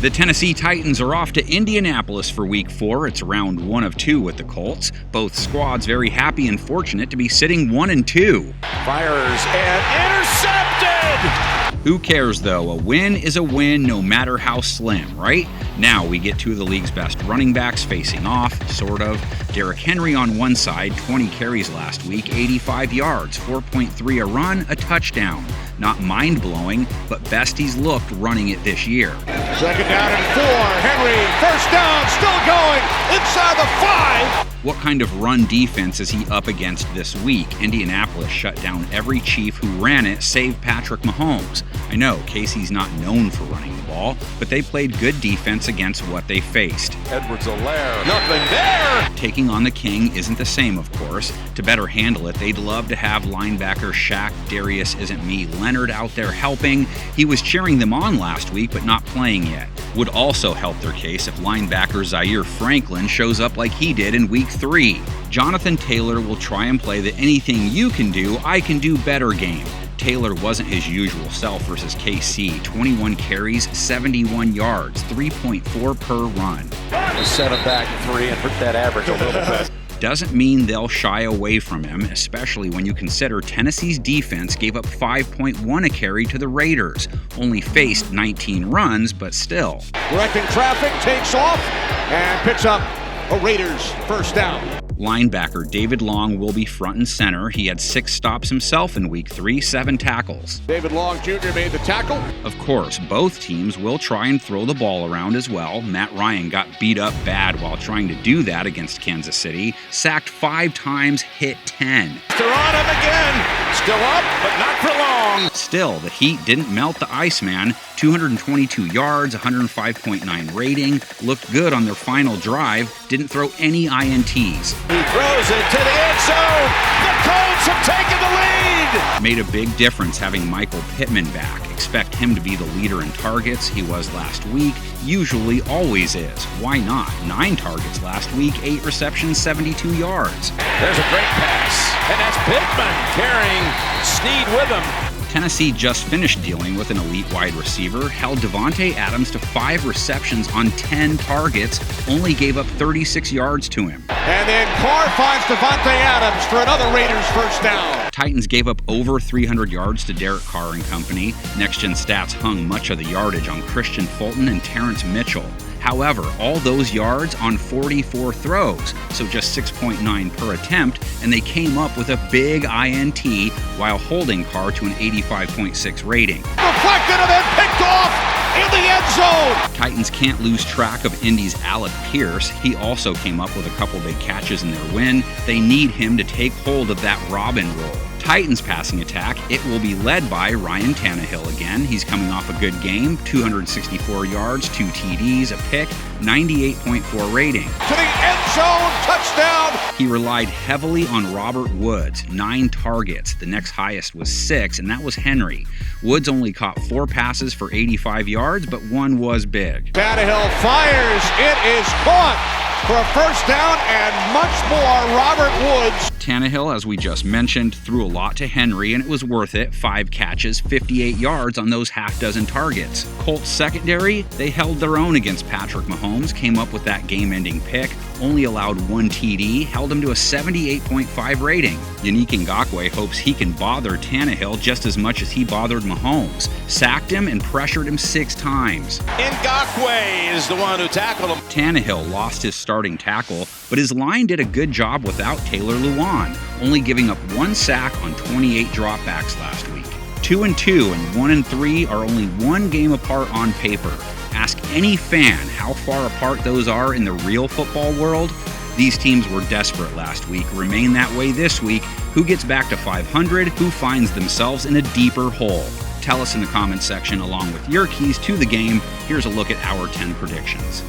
The Tennessee Titans are off to Indianapolis for Week 4. It's round 1 of 2 with the Colts. Both squads very happy and fortunate to be sitting 1-2. Fires and intercepted! Who cares though? A win is a win no matter how slim, right? Now we get two of the league's best running backs facing off, sort of. Derrick Henry on one side, 20 carries last week, 85 yards, 4.3 a run, a touchdown. Not mind-blowing, but best he's looked running it this year. Second down and 4. Henry, first down, still going, inside the 5. What kind of run defense is he up against this week? Indianapolis shut down every Chief who ran it, save Patrick Mahomes. I know, Casey's not known for running the ball, but they played good defense against what they faced. Edwards-Helaire, nothing there! Taking on the King isn't the same, of course. To better handle it, they'd love to have linebacker Shaq Darius Isn't Me Leonard out there helping. He was cheering them on last week, but not playing yet. Would also help their case if linebacker Zaire Franklin shows up like he did in Week 3. Jonathan Taylor will try and play the anything you can do, I can do better game. Taylor wasn't his usual self versus KC. 21 carries, 71 yards, 3.4 per run. Set him back 3 and hurt that average a little bit. Doesn't mean they'll shy away from him, especially when you consider Tennessee's defense gave up 5.1 a carry to the Raiders. Only faced 19 runs, but still. Directing traffic, takes off, and picks up a Raiders first down. Linebacker David Long will be front and center. He had 6 stops himself in Week 3, 7 tackles. David Long Jr. made the tackle. Of course, both teams will try and throw the ball around as well. Matt Ryan got beat up bad while trying to do that against Kansas City. Sacked 5 times, hit 10. They're on him again. Still up, but not for long. Still, the Heat didn't melt the Iceman. 222 yards, 105.9 rating. Looked good on their final drive. Didn't throw any INTs. He throws it to the end zone. The Colts have taken the lead. Made a big difference having Michael Pittman back. Expect him to be the leader in targets. He was last week. Usually always is. Why not? 9 targets last week, 8 receptions, 72 yards. There's a great pass. And that's Pittman carrying Snead with him. Tennessee just finished dealing with an elite wide receiver, held Davante Adams to 5 receptions on 10 targets, only gave up 36 yards to him. And then Carr finds Davante Adams for another Raiders first down. Titans gave up over 300 yards to Derek Carr and company. Next Gen Stats hung much of the yardage on Christian Fulton and Terrence Mitchell. However, all those yards on 44 throws, so just 6.9 per attempt, and they came up with a big INT while holding Carr to an 85.6 rating. Deflected and then picked off in the end zone. Titans can't lose track of Indy's Alec Pierce. He also came up with a couple big catches in their win. They need him to take hold of that Robin role. Titans passing attack, it will be led by Ryan Tannehill again. He's coming off a good game, 264 yards, 2 TDs, a pick, 98.4 rating. To the end zone, touchdown! He relied heavily on Robert Woods, 9 targets. The next highest was 6, and that was Henry. Woods only caught 4 passes for 85 yards, but 1 was big. Tannehill fires, it is caught for a first down and much more. Robert Woods. Tannehill, as we just mentioned, threw a lot to Henry, and it was worth it. 5 catches, 58 yards on those half-dozen targets. Colts secondary, they held their own against Patrick Mahomes, came up with that game-ending pick, only allowed 1 TD, held him to a 78.5 rating. Yannick Ngakoue hopes he can bother Tannehill just as much as he bothered Mahomes. Sacked him and pressured him 6 times. Ngakoue is the one who tackled him. Tannehill lost his starting tackle, but his line did a good job without Taylor Lewan, only giving up 1 sack on 28 dropbacks last week. 2-2 and 1-3 are only 1 game apart on paper. Ask any fan how far apart those are in the real football world. These teams were desperate last week, remain that way this week. Who gets back to 500? Who finds themselves in a deeper hole? Tell us in the comments section along with your keys to the game. Here's a look at our 10 predictions.